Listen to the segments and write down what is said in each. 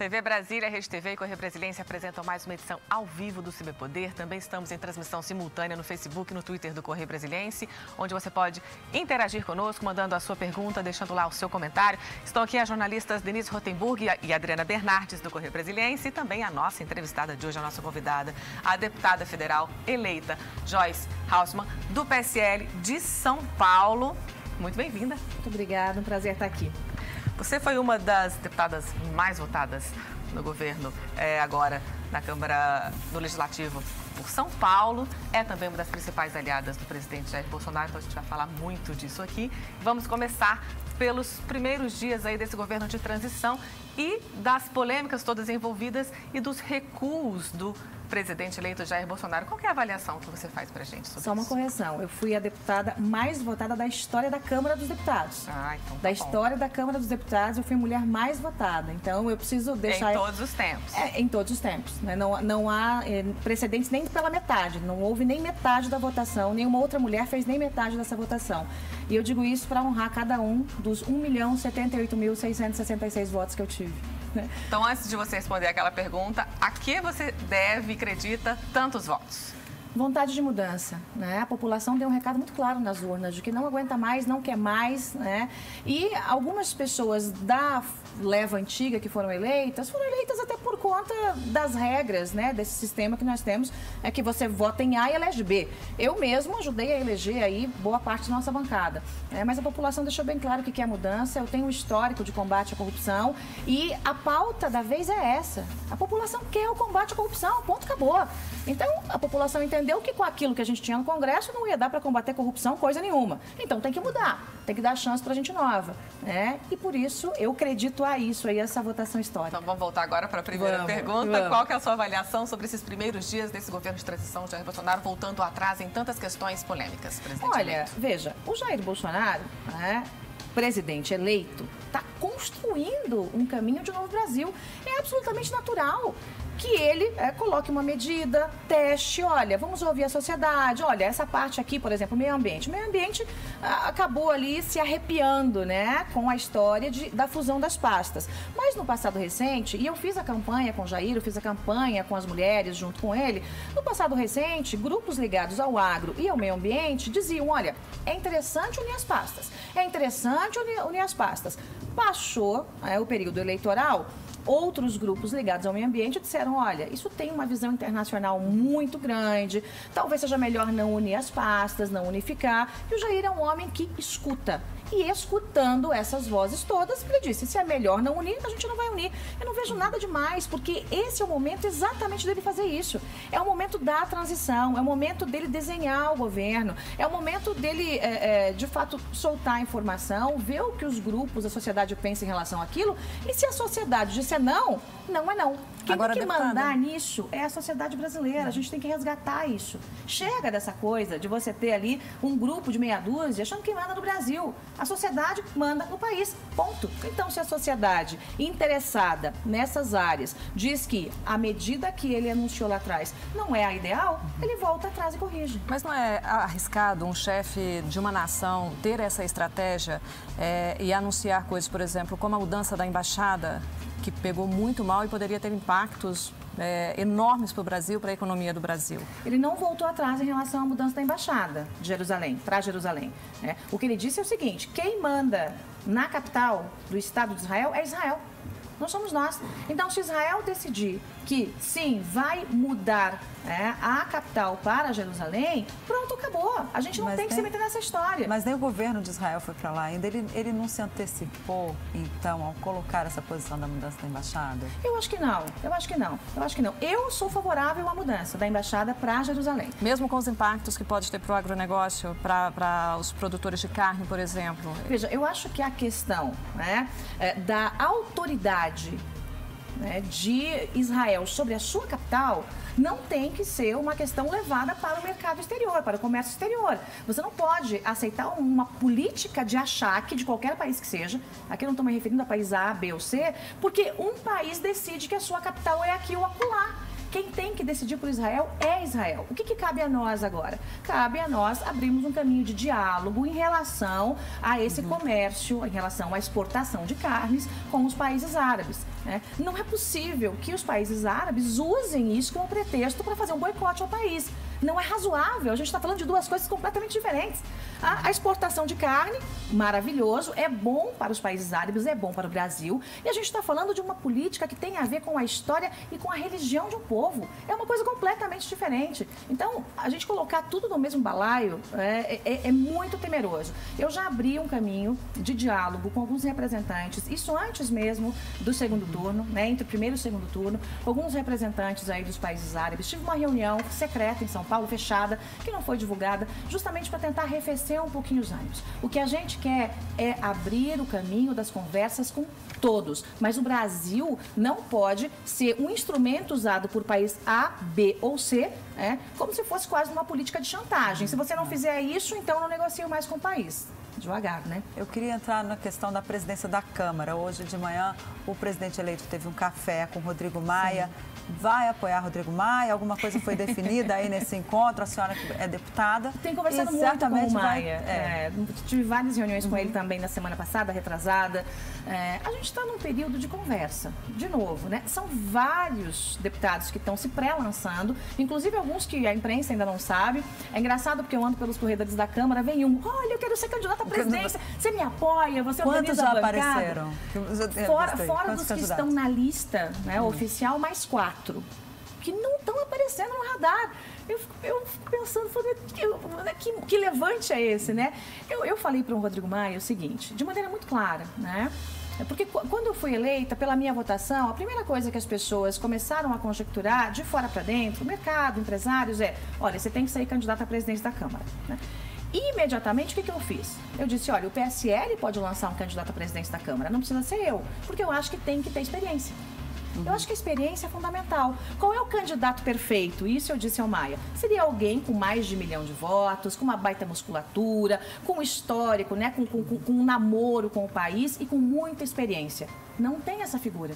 TV Brasília, Rede TV e Correio Brasiliense apresentam mais uma edição ao vivo do Ciberpoder. Também estamos em transmissão simultânea no Facebook e no Twitter do Correio Brasiliense, onde você pode interagir conosco, mandando a sua pergunta, deixando lá o seu comentário. Estão aqui as jornalistas Denise Rotenburg e Adriana Bernardes, do Correio Brasiliense, e também a nossa entrevistada de hoje, a nossa convidada, a deputada federal eleita Joyce Hausmann, do PSL de São Paulo. Muito bem-vinda. Muito obrigada, um prazer estar aqui. Você foi uma das deputadas mais votadas no governo agora na Câmara do Legislativo por São Paulo. É também uma das principais aliadas do presidente Jair Bolsonaro, então a gente vai falar muito disso aqui. Vamos começar pelos primeiros dias aí desse governo de transição e das polêmicas todas envolvidas e dos recuos do presidente eleito Jair Bolsonaro. Qual que é a avaliação que você faz pra gente sobre Só uma isso? correção, eu fui a deputada mais votada da história da Câmara dos Deputados. Então da história da Câmara dos Deputados, eu fui a mulher mais votada. Então, eu preciso deixar... Em todos os tempos. Em todos os tempos. Né? Não há precedentes nem pela metade. Não houve nem metade da votação. Nenhuma outra mulher fez nem metade dessa votação. E eu digo isso para honrar cada um dos 1.078.666 votos que eu tive. Então, antes de você responder aquela pergunta, a que você deve e acredita tantos votos? Vontade de mudança, né? A população deu um recado muito claro nas urnas de que não aguenta mais, não quer mais, né? E algumas pessoas da leva antiga que foram eleitas até por conta das regras, né? Desse sistema que nós temos, é que você vota em A e elege B. Eu mesmo ajudei a eleger aí boa parte da nossa bancada, né? Mas a população deixou bem claro que quer mudança. Eu tenho um histórico de combate à corrupção e a pauta da vez é essa. A população quer o combate à corrupção, ponto, acabou. Então, a população entendeu que com aquilo que a gente tinha no Congresso não ia dar para combater corrupção coisa nenhuma. Então, tem que mudar, tem que dar chance para gente nova, né? E por isso, eu acredito a isso aí, essa votação histórica. Então, vamos voltar agora para a primeira pergunta. Vamos. Qual que é a sua avaliação sobre esses primeiros dias desse governo de transição de Jair Bolsonaro, voltando atrás em tantas questões polêmicas, presidente? Olha, veja, o Jair Bolsonaro, né, presidente eleito, está construindo um caminho de novo Brasil. É absolutamente natural que ele coloque uma medida, teste, olha, vamos ouvir a sociedade, olha, essa parte aqui, por exemplo, meio ambiente. O meio ambiente acabou ali se arrepiando, né, com a história da fusão das pastas. Mas no passado recente, e eu fiz a campanha com o Jair, eu fiz a campanha com as mulheres junto com ele, no passado recente, grupos ligados ao agro e ao meio ambiente diziam, olha, é interessante unir as pastas, é interessante unir as pastas. Passou o período eleitoral, outros grupos ligados ao meio ambiente disseram, olha, isso tem uma visão internacional muito grande, talvez seja melhor não unir as pastas, não unificar. E o Jair é um homem que escuta. E escutando essas vozes todas, ele disse, se é melhor não unir, a gente não vai unir. Eu não vejo nada demais, porque esse é o momento exatamente dele fazer isso. É o momento da transição, é o momento dele desenhar o governo, é o momento dele, de fato, soltar a informação, ver o que os grupos, a sociedade pensa em relação àquilo, e se a sociedade disser não, não é não. Quem Agora, tem que deputada, mandar nisso é a sociedade brasileira. A gente tem que resgatar isso. Chega dessa coisa de você ter ali um grupo de meia dúzia achando que manda no Brasil. A sociedade manda no país, ponto. Então, se a sociedade interessada nessas áreas diz que a medida que ele anunciou lá atrás não é a ideal, ele volta atrás e corrige. Mas não é arriscado um chefe de uma nação ter essa estratégia e anunciar coisas, por exemplo, como a mudança da embaixada, que pegou muito mal e poderia ter impactos enormes para o Brasil, para a economia do Brasil? Ele não voltou atrás em relação à mudança da embaixada de Jerusalém, para Jerusalém, né? O que ele disse é o seguinte, quem manda na capital do Estado de Israel é Israel. Não somos nós. Então, se Israel decidir que, sim, vai mudar a capital para Jerusalém, pronto, acabou. A gente não tem que se meter nessa história. Mas nem o governo de Israel foi para lá ainda. Ele não se antecipou, então, ao colocar essa posição da mudança da embaixada? Eu acho que não. Eu sou favorável à mudança da embaixada para Jerusalém. Mesmo com os impactos que pode ter para o agronegócio, para os produtores de carne, por exemplo? Veja, eu acho que a questão da autoridade de Israel sobre a sua capital não tem que ser uma questão levada para o mercado exterior, para o comércio exterior. Você não pode aceitar uma política de achaque de qualquer país que seja, aqui eu não estou me referindo a país A, B ou C, porque um país decide que a sua capital é aqui ou acolá. Quem tem que decidir por Israel é Israel. O que cabe a nós agora? Cabe a nós abrirmos um caminho de diálogo em relação a esse comércio, em relação à exportação de carnes com os países árabes. Né? Não é possível que os países árabes usem isso como pretexto para fazer um boicote ao país. Não é razoável, a gente está falando de duas coisas completamente diferentes. A exportação de carne, maravilhoso, é bom para os países árabes, é bom para o Brasil. E a gente está falando de uma política que tem a ver com a história e com a religião de um povo. É uma coisa completamente diferente. Então, a gente colocar tudo no mesmo balaio é muito temeroso. Eu já abri um caminho de diálogo com alguns representantes, isso antes mesmo do segundo turno, né, entre o primeiro e o segundo turno, alguns representantes aí dos países árabes. Tive uma reunião secreta em São Paulo, fechada, que não foi divulgada, justamente para tentar arrefecer um pouquinho os ânimos. O que a gente quer é abrir o caminho das conversas com todos, mas o Brasil não pode ser um instrumento usado por país A, B ou C, como se fosse quase uma política de chantagem. Se você não fizer isso, então não negocio mais com o país. Devagar, né? Eu queria entrar na questão da presidência da Câmara. Hoje de manhã, o presidente eleito teve um café com Rodrigo Maia. Sim. Vai apoiar Rodrigo Maia? Alguma coisa foi definida aí nesse encontro? A senhora que é deputada. Tem conversado muito com o Maia. Tive várias reuniões com ele também na semana passada, retrasada. A gente está num período de conversa, de novo, né? São vários deputados que estão se pré-lançando, inclusive alguns que a imprensa ainda não sabe. É engraçado porque eu ando pelos corredores da Câmara, vem um, olha, eu quero ser candidato à presidência, você me apoia, você organiza a bancada. Quantos já apareceram? Fora dos que estão na lista, né, oficial, mais 4 que não estão aparecendo no radar. Eu fico pensando, que levante é esse, né? Eu falei para o Rodrigo Maia o seguinte, de maneira muito clara, né? Porque quando eu fui eleita, pela minha votação, a primeira coisa que as pessoas começaram a conjecturar, de fora para dentro, o mercado, empresários, olha, você tem que sair candidato à presidência da Câmara, né? E imediatamente, o que eu fiz? Eu disse, olha, o PSL pode lançar um candidato à presidência da Câmara, não precisa ser eu, porque eu acho que tem que ter experiência. Eu acho que a experiência é fundamental. Qual é o candidato perfeito? Isso eu disse ao Maia. Seria alguém com mais de 1 milhão de votos, com uma baita musculatura, com histórico, né? com um namoro com o país e com muita experiência. Não tem essa figura.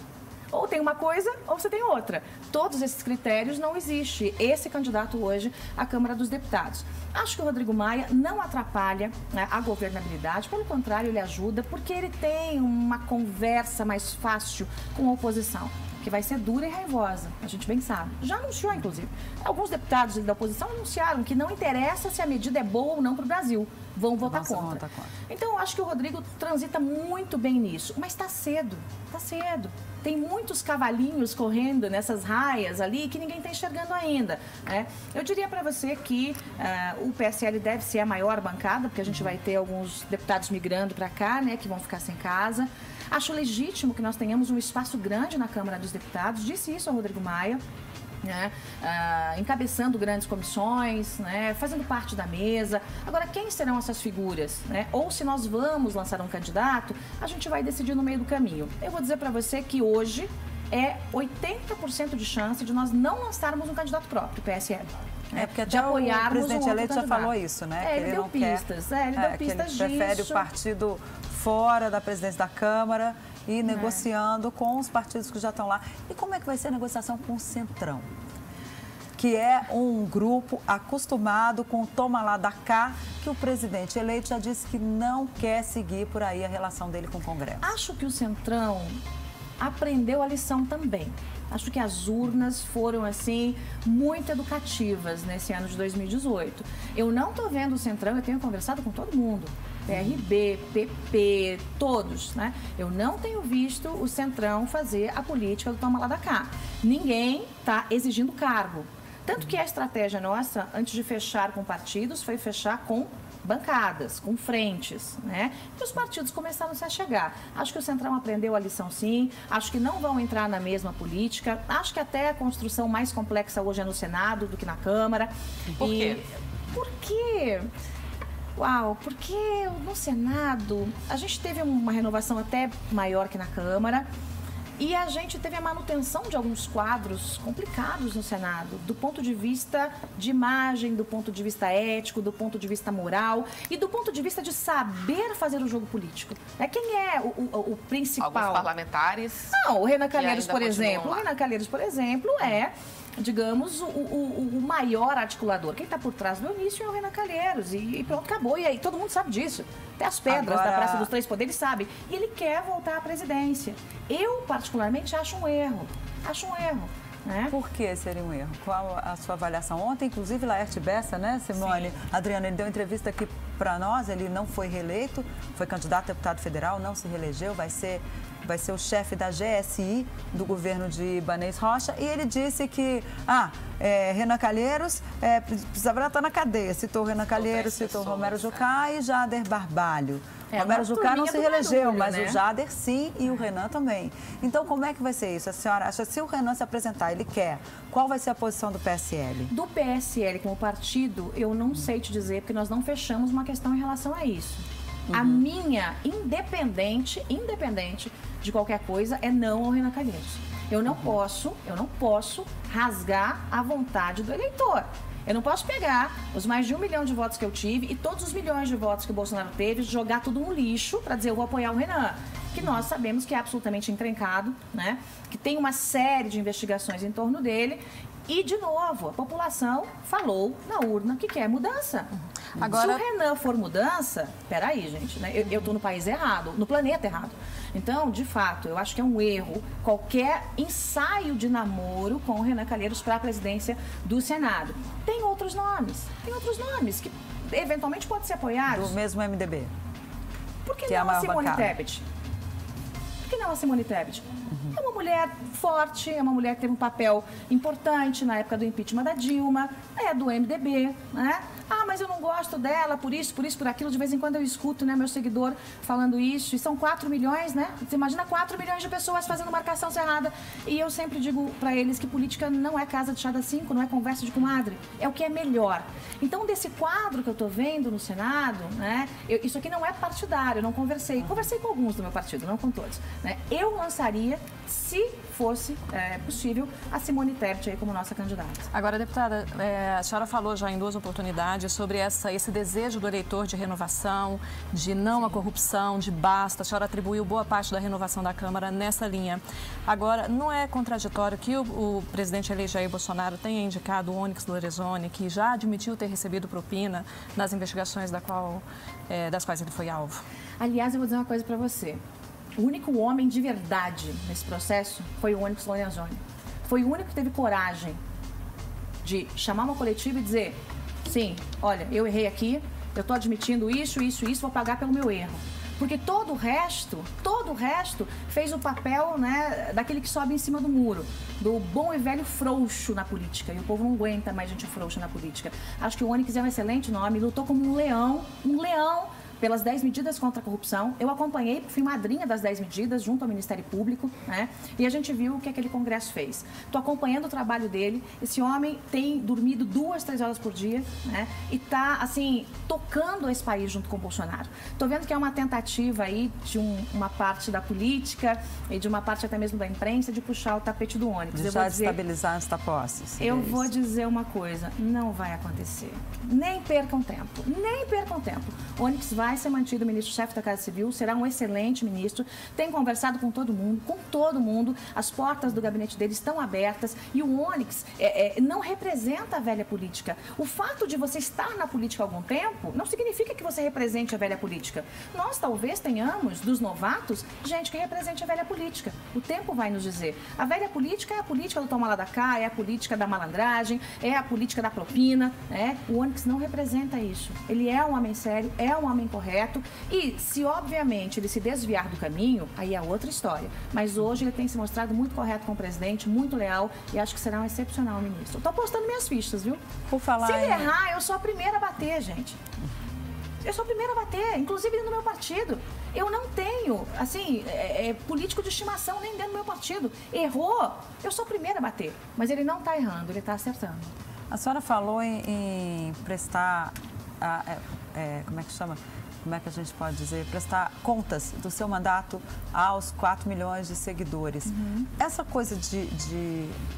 Ou tem uma coisa ou você tem outra. Todos esses critérios não existem. Esse candidato hoje à Câmara dos Deputados. Acho que o Rodrigo Maia não atrapalha, né, a governabilidade, pelo contrário, ele ajuda, porque ele tem uma conversa mais fácil com a oposição, que vai ser dura e raivosa, a gente bem sabe. Já anunciou, inclusive. Alguns deputados da oposição anunciaram que não interessa se a medida é boa ou não para o Brasil. Vão votar contra. Então, eu acho que o Rodrigo transita muito bem nisso. Mas está cedo, está cedo. Tem muitos cavalinhos correndo nessas raias ali que ninguém está enxergando ainda, né? Eu diria para você que o PSL deve ser a maior bancada, porque a gente vai ter alguns deputados migrando para cá, né, que vão ficar sem casa. Acho legítimo que nós tenhamos um espaço grande na Câmara dos Deputados. Disse isso ao Rodrigo Maia. Né? Encabeçando grandes comissões, né? Fazendo parte da mesa. Agora, quem serão essas figuras? Né? Ou se nós vamos lançar um candidato, a gente vai decidir no meio do caminho. Eu vou dizer para você que hoje é 80% de chance de nós não lançarmos um candidato próprio, PSL. Porque até o presidente eleito já falou isso, né? Ele deu pistas, ele deu pistas disso. Ele prefere o partido fora da presidência da Câmara e negociando com os partidos que já estão lá. E como é que vai ser a negociação com o Centrão? Que é um grupo acostumado com o toma lá da cá, que o presidente eleito já disse que não quer seguir por aí a relação dele com o Congresso. Acho que o Centrão aprendeu a lição também. Acho que as urnas foram, assim, muito educativas nesse ano de 2018. Eu não estou vendo o Centrão, eu tenho conversado com todo mundo. PRB, PP, todos, né? Eu não tenho visto o Centrão fazer a política do toma lá da cá. Ninguém está exigindo cargo. Tanto que a estratégia nossa, antes de fechar com partidos, foi fechar com bancadas, com frentes, né? E os partidos começaram a se chegar. Acho que o Centrão aprendeu a lição, sim. Acho que não vão entrar na mesma política. Acho que até a construção mais complexa hoje é no Senado do que na Câmara. Por quê? Por quê? Porque no Senado a gente teve uma renovação até maior que na Câmara e a gente teve a manutenção de alguns quadros complicados no Senado, do ponto de vista de imagem, do ponto de vista ético, do ponto de vista moral e do ponto de vista de saber fazer o jogo político. Quem é o principal? Alguns parlamentares. Não, o Renan Calheiros, por exemplo. O Renan Calheiros, por exemplo, é digamos, o maior articulador. Quem está por trás do Eunício é o Renan Calheiros. E pronto, acabou. E aí todo mundo sabe disso. Até as pedras da Praça dos Três Poderes sabem. E ele quer voltar à presidência. Eu, particularmente, acho um erro. Acho um erro. Né? Por que seria um erro? Qual a sua avaliação? Ontem, inclusive, Laerte Bessa, né, Simone? Sim. Adriana, ele deu entrevista aqui para nós, ele não foi reeleito, foi candidato a deputado federal, não se reelegeu, vai ser o chefe da GSI do governo de Ibanez Rocha, e ele disse que Renan Calheiros precisava estar na cadeia. Citou Renan Calheiros, citou Romero Jucá e Jader Barbalho. Romero Jucá não se reelegeu, mas o Jader sim e o Renan também. Então, como é que vai ser isso? A senhora acha, se o Renan se apresentar, ele quer, qual vai ser a posição do PSL? Do PSL como partido, eu não sei te dizer, porque nós não fechamos uma questão em relação a isso. A minha, independente de qualquer coisa, é não ao Renan Calheiros. Eu não posso rasgar a vontade do eleitor. Eu não posso pegar os mais de 1 milhão de votos que eu tive e todos os milhões de votos que o Bolsonaro teve, jogar tudo no lixo para dizer eu vou apoiar o Renan, que nós sabemos que é absolutamente encrencado, né? Que tem uma série de investigações em torno dele. E, de novo, a população falou na urna que quer mudança. Agora... Se o Renan for mudança, peraí, gente, né? Eu estou no país errado, no planeta errado. Então, de fato, eu acho que é um erro qualquer ensaio de namoro com o Renan Calheiros para a presidência do Senado. Tem outros nomes que eventualmente podem ser apoiados. Do mesmo MDB. Por que não a Simone Tebet? Por que não a Simone Tebet? É uma mulher forte, é uma mulher que teve um papel importante na época do impeachment da Dilma, é do MDB, né? Mas eu não gosto dela, por isso, por aquilo. De vez em quando eu escuto, né, meu seguidor falando isso. E são 4 milhões, né? Você imagina 4 milhões de pessoas fazendo marcação cerrada. E eu sempre digo para eles que política não é casa de chá das 5, não é conversa de comadre. É o que é melhor. Então, desse quadro que eu tô vendo no Senado, né? Isso aqui não é partidário, eu não conversei. Conversei com alguns do meu partido, não com todos, né? Eu lançaria, se fosse possível, a Simone Tebet aí como nossa candidata. Agora, deputada, a senhora falou já em 2 oportunidades sobre esse desejo do eleitor de renovação, de não à corrupção, de basta. A senhora atribuiu boa parte da renovação da Câmara nessa linha. Agora, não é contraditório que o presidente eleito Jair Bolsonaro tenha indicado o Onyx Lorenzoni, que já admitiu ter recebido propina nas investigações das quais ele foi alvo? Aliás, eu vou dizer uma coisa para você. O único homem de verdade nesse processo foi o Onyx Lorenzoni. Foi o único que teve coragem de chamar uma coletiva e dizer: sim, olha, eu errei aqui, eu estou admitindo isso, vou pagar pelo meu erro. Porque todo o resto fez o papel, né, daquele que sobe em cima do muro, do bom e velho frouxo na política. E o povo não aguenta mais gente frouxa na política. Acho que o Onyx é um excelente nome, lutou como um leão, pelas 10 medidas contra a corrupção. Eu acompanhei, fui madrinha das 10 medidas junto ao Ministério Público, né? E a gente viu o que aquele Congresso fez. Estou acompanhando o trabalho dele. Esse homem tem dormido 2, 3 horas por dia, né? E está, assim, tocando esse país junto com o Bolsonaro. Estou vendo que é uma tentativa aí de uma parte da política e de uma parte até mesmo da imprensa de puxar o tapete do Onyx. De já estabilizar esta posse. Eu vou dizer uma coisa, não vai acontecer. Nem percam tempo. O Onyx vai ser mantido ministro-chefe da Casa Civil, será um excelente ministro, tem conversado com todo mundo, as portas do gabinete dele estão abertas e o Onyx não representa a velha política. O fato de você estar na política há algum tempo não significa que você represente a velha política. Nós talvez tenhamos, dos novatos, gente que represente a velha política. O tempo vai nos dizer. A velha política é a política do toma lá da cá, é a política da malandragem, é a política da propina, né? O Onyx não representa isso. Ele é um homem sério, é um homem correto e se, obviamente, ele se desviar do caminho, aí é outra história. Mas hoje ele tem se mostrado muito correto com o presidente, muito leal e acho que será um excepcional ministro. Estou apostando minhas fichas, viu? Por falar se ele errar, eu sou a primeira a bater, gente. Eu sou a primeira a bater, inclusive no meu partido. Eu não tenho, assim, político de estimação nem dentro do meu partido. Errou, eu sou a primeira a bater. Mas ele não está errando, ele está acertando. A senhora falou em prestar, como é que chama? Como é que a gente pode dizer? Prestar contas do seu mandato aos 4 milhões de seguidores. Essa coisa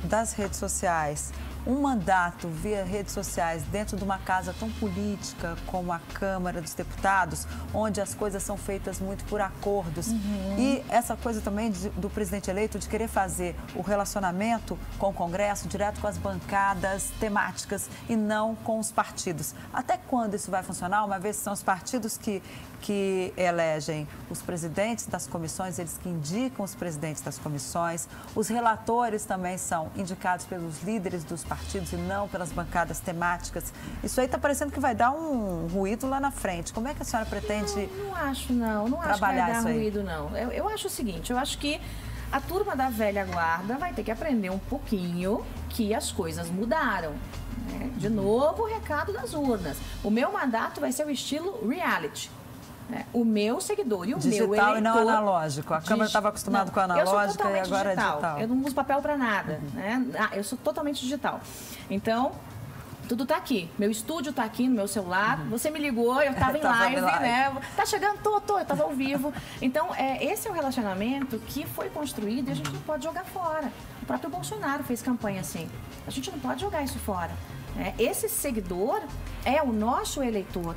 das redes sociais, um mandato via redes sociais dentro de uma casa tão política como a Câmara dos Deputados, onde as coisas são feitas muito por acordos. E essa coisa também do presidente eleito de querer fazer o relacionamento com o Congresso direto com as bancadas temáticas e não com os partidos. Até quando isso vai funcionar, uma vez que são os partidos que elegem os presidentes das comissões, eles que indicam os presidentes das comissões, os relatores também são indicados pelos líderes dos partidos e não pelas bancadas temáticas. Isso aí está parecendo que vai dar um ruído lá na frente. Como é que a senhora pretende Não acho que vai dar ruído, não. Eu acho o seguinte, eu acho que a turma da velha guarda vai ter que aprender um pouquinho que as coisas mudaram. De novo, o recado das urnas. O meu mandato vai ser o estilo reality. O meu seguidor e o digital meu eleitor... Digital e não analógico. A Câmara estava acostumada com a analógica e agora é digital. Eu não uso papel para nada. Eu sou totalmente digital. Então, tudo está aqui. Meu estúdio está aqui no meu celular. Você me ligou, eu estava em live, né? Tá chegando, eu estava ao vivo. Então, esse é o relacionamento que foi construído e a gente não pode jogar fora. O próprio Bolsonaro fez campanha assim. A gente não pode jogar isso fora. Esse seguidor é o nosso eleitor.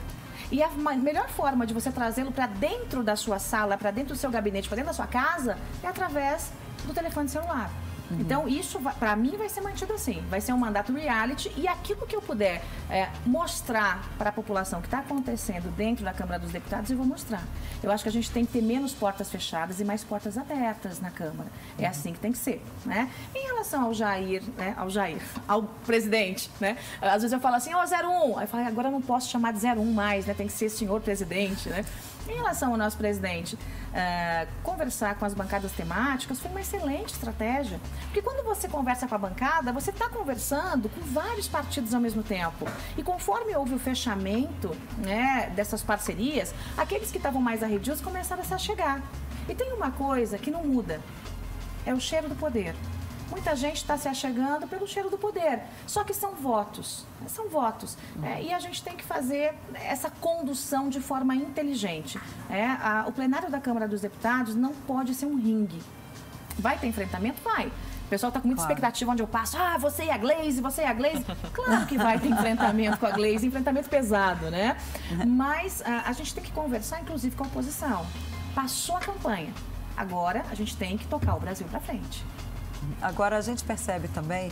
E a melhor forma de você trazê-lo para dentro da sua sala, para dentro do seu gabinete, para dentro da sua casa, é através do telefone celular. Então, isso, para mim, vai ser mantido assim. Vai ser um mandato reality e aquilo que eu puder mostrar para a população que está acontecendo dentro da Câmara dos Deputados, eu vou mostrar. Eu acho que a gente tem que ter menos portas fechadas e mais portas abertas na Câmara. É assim que tem que ser, né? Em relação ao Jair, ao presidente, né? Às vezes eu falo assim, 01. Aí eu falo, agora eu não posso chamar de 01 mais, né? Tem que ser senhor presidente, né? Em relação ao nosso presidente, conversar com as bancadas temáticas foi uma excelente estratégia. Porque quando você conversa com a bancada, você está conversando com vários partidos ao mesmo tempo. E conforme houve o fechamento, né, dessas parcerias, aqueles que estavam mais arredios começaram a se achegar. E tem uma coisa que não muda, é o cheiro do poder. Muita gente está se achegando pelo cheiro do poder, só que são votos, e a gente tem que fazer essa condução de forma inteligente. O plenário da Câmara dos Deputados não pode ser um ringue. Vai ter enfrentamento? Vai. O pessoal está com muita expectativa onde eu passo, você e a Glaze. Claro que vai ter enfrentamento com a Glaze, enfrentamento pesado, né? Mas a gente tem que conversar, inclusive, com a oposição. Passou a campanha, agora a gente tem que tocar o Brasil para frente. Agora, a gente percebe também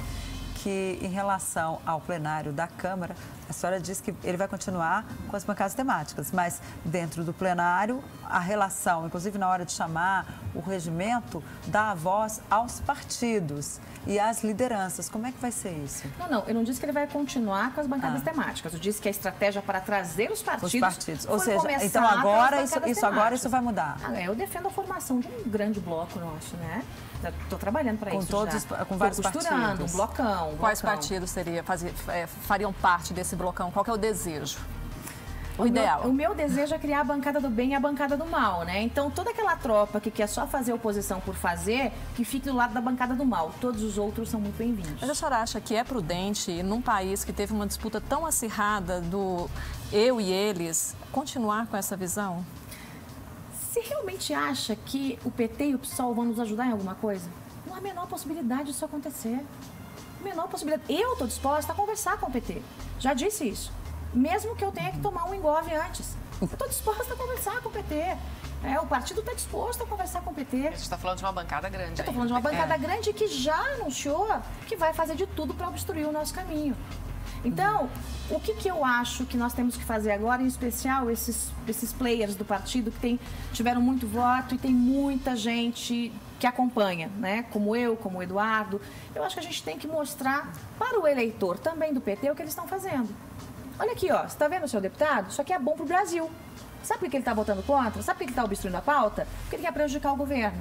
que, em relação ao plenário da Câmara, a senhora diz que ele vai continuar com as bancadas temáticas, mas dentro do plenário, a relação, inclusive na hora de chamar o regimento, dá a voz aos partidos e às lideranças. Como é que vai ser isso? Não, eu não disse que ele vai continuar com as bancadas temáticas. Eu disse que a estratégia para trazer os partidos. Ou seja, então agora isso vai mudar. Eu defendo a formação de um grande bloco nosso, né? Estou trabalhando para isso com vários costurando, partidos. Um blocão. Quais partidos fariam parte desse blocão? Qual que é o desejo? O ideal. O meu desejo é criar a bancada do bem e a bancada do mal, né? Então, toda aquela tropa que quer só fazer oposição por fazer, que fique do lado da bancada do mal. Todos os outros são muito bem-vindos. Mas a senhora acha que é prudente, num país que teve uma disputa tão acirrada do eu e eles, continuar com essa visão? Você realmente acha que o PT e o PSOL vão nos ajudar em alguma coisa? Não há a menor possibilidade disso acontecer. Menor possibilidade. Eu estou disposta a conversar com o PT. Já disse isso. Mesmo que eu tenha que tomar um engove antes. Eu estou disposta a conversar com o PT. O partido está disposto a conversar com o PT. A gente está falando de uma bancada grande. Eu estou falando de uma bancada grande que já anunciou que vai fazer de tudo para obstruir o nosso caminho. Então, o que eu acho que nós temos que fazer agora, em especial esses players do partido que tiveram muito voto e tem muita gente que acompanha, né? Como eu, como o Eduardo. Eu acho que a gente tem que mostrar para o eleitor também do PT o que eles estão fazendo. Olha aqui, ó, você está vendo o seu deputado? Isso aqui é bom para o Brasil. Sabe por que ele está votando contra? Sabe por que ele está obstruindo a pauta? Porque ele quer prejudicar o governo.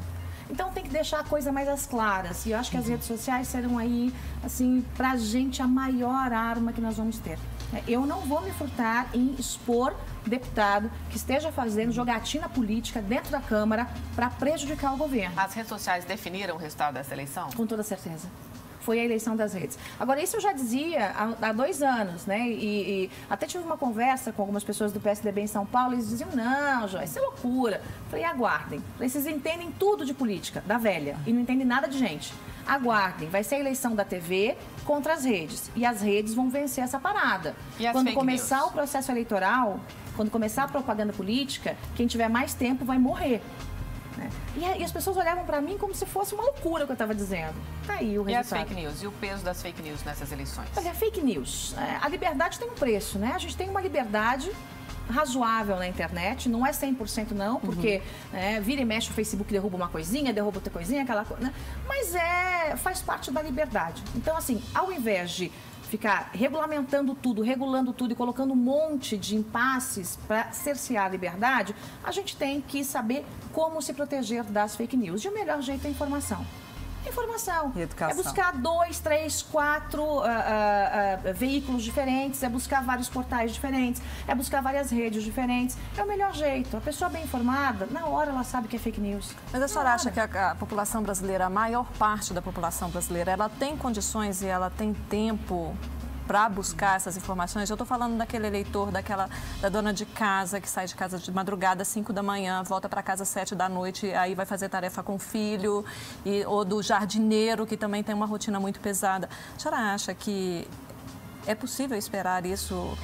Então tem que deixar a coisa mais às claras. E eu acho que as redes sociais serão aí, assim, pra gente a maior arma que nós vamos ter. Eu não vou me furtar em expor deputado que esteja fazendo jogatina política dentro da Câmara para prejudicar o governo. As redes sociais definiram o resultado dessa eleição? Com toda certeza. foi a eleição das redes. Agora, isso eu já dizia há 2 anos, né? E até tive uma conversa com algumas pessoas do PSDB em São Paulo, e eles diziam, não, Joyce, isso é loucura. Falei, aguardem. Vocês entendem tudo de política, da velha, e não entendem nada de gente. Aguardem, vai ser a eleição da TV contra as redes. E as redes vão vencer essa parada. E as quando fake começar news? O processo eleitoral, quando começar a propaganda política, quem tiver mais tempo vai morrer. Né? E as pessoas olhavam para mim como se fosse uma loucura o que eu estava dizendo. Tá aí o resultado. E as fake news? E o peso das fake news nessas eleições? Olha, fake news. A liberdade tem um preço, né? A gente tem uma liberdade razoável na internet, não é 100% não, porque vira e mexe o Facebook, derruba uma coisinha, derruba outra coisinha, aquela coisa, né? Mas faz parte da liberdade. Então, assim, ao invés de ficar regulamentando tudo, regulando tudo e colocando um monte de impasses para cercear a liberdade, a gente tem que saber como se proteger das fake news. E o melhor jeito é a informação. Informação. E educação. É buscar 2, 3, 4 veículos diferentes, é buscar vários portais diferentes, é buscar várias redes diferentes. É o melhor jeito. A pessoa bem informada, na hora ela sabe que é fake news. Mas a senhora acha que a população brasileira, a maior parte da população brasileira, ela tem condições e ela tem tempo para buscar essas informações? Eu estou falando daquele eleitor, da dona de casa que sai de casa de madrugada às 5 da manhã, volta para casa às 7 da noite, aí vai fazer tarefa com o filho, ou do jardineiro que também tem uma rotina muito pesada. A senhora acha que é possível esperar isso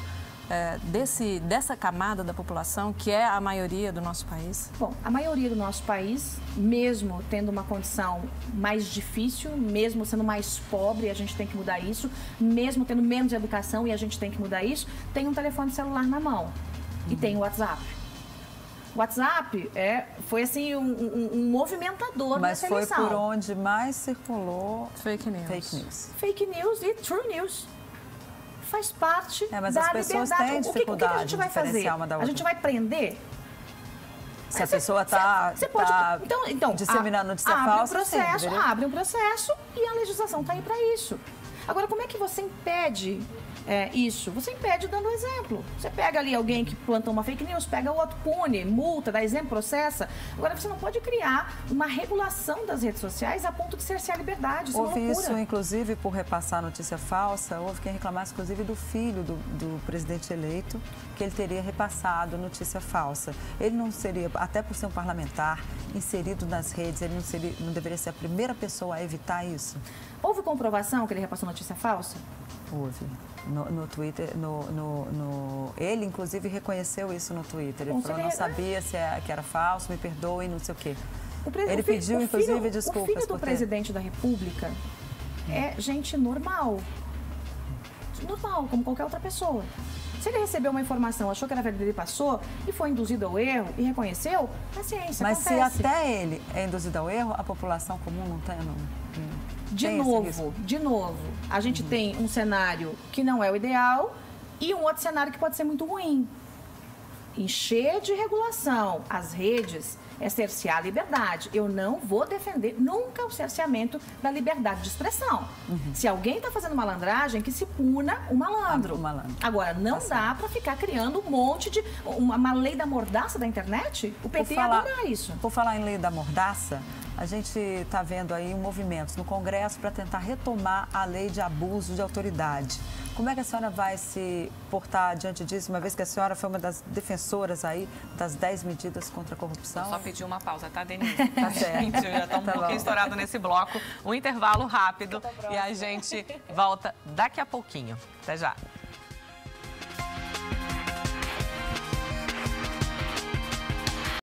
dessa camada da população, que é a maioria do nosso país? Bom, a maioria do nosso país, mesmo tendo uma condição mais difícil, mesmo sendo mais pobre, a gente tem que mudar isso, mesmo tendo menos educação e a gente tem que mudar isso, tem um telefone celular na mão e tem o WhatsApp. O WhatsApp foi assim um movimentador nessa eleição. Mas foi por onde mais circulou fake news. Fake news e true news. Faz parte mas da as pessoas liberdade. têm dificuldade o que a gente vai de fazer? diferenciar uma da outra. A gente vai prender? Se a pessoa está então, disseminando notícia falsa, abre um processo e a legislação está aí para isso. Agora, como é que você impede isso? Você impede dando exemplo. Você pega ali alguém que planta uma fake news, pega o outro, pune, multa, dá exemplo, processa. Agora, você não pode criar uma regulação das redes sociais a ponto de cercear a liberdade. Isso houve é uma loucura. isso, inclusive, por repassar notícia falsa, houve quem reclamasse, inclusive, do filho do presidente eleito, que ele teria repassado notícia falsa. Ele não seria, até por ser um parlamentar, inserido nas redes, ele não deveria ser a primeira pessoa a evitar isso? Houve comprovação que ele repassou notícia falsa? Houve. No Twitter, ele, inclusive, reconheceu isso no Twitter. Ele falou, não sabia que era falso, me perdoe, não sei o quê. Ele pediu, inclusive, desculpas. O filho do presidente da República é gente normal. Normal, como qualquer outra pessoa. Se ele recebeu uma informação, achou que era verdadeira e passou, e foi induzido ao erro e reconheceu, paciência, mas acontece. Se até ele é induzido ao erro, a população comum não tem, De novo, a gente tem um cenário que não é o ideal e um outro cenário que pode ser muito ruim. Encher de regulação as redes é cercear a liberdade. Eu não vou defender nunca o cerceamento da liberdade de expressão. Se alguém está fazendo malandragem, que se puna o malandro. Agora, não dá para ficar criando um monte de... Uma lei da mordaça da internet? O PT ia adorar isso. Por falar em lei da mordaça, a gente está vendo aí movimentos no Congresso para tentar retomar a lei de abuso de autoridade. Como é que a senhora vai se portar diante disso, uma vez que a senhora foi uma das defensoras aí das 10 medidas contra a corrupção? Eu só pedi uma pausa, tá, Denise? Tá certo. Já está um pouquinho estourado nesse bloco. Um intervalo rápido e a gente volta daqui a pouquinho. Até já.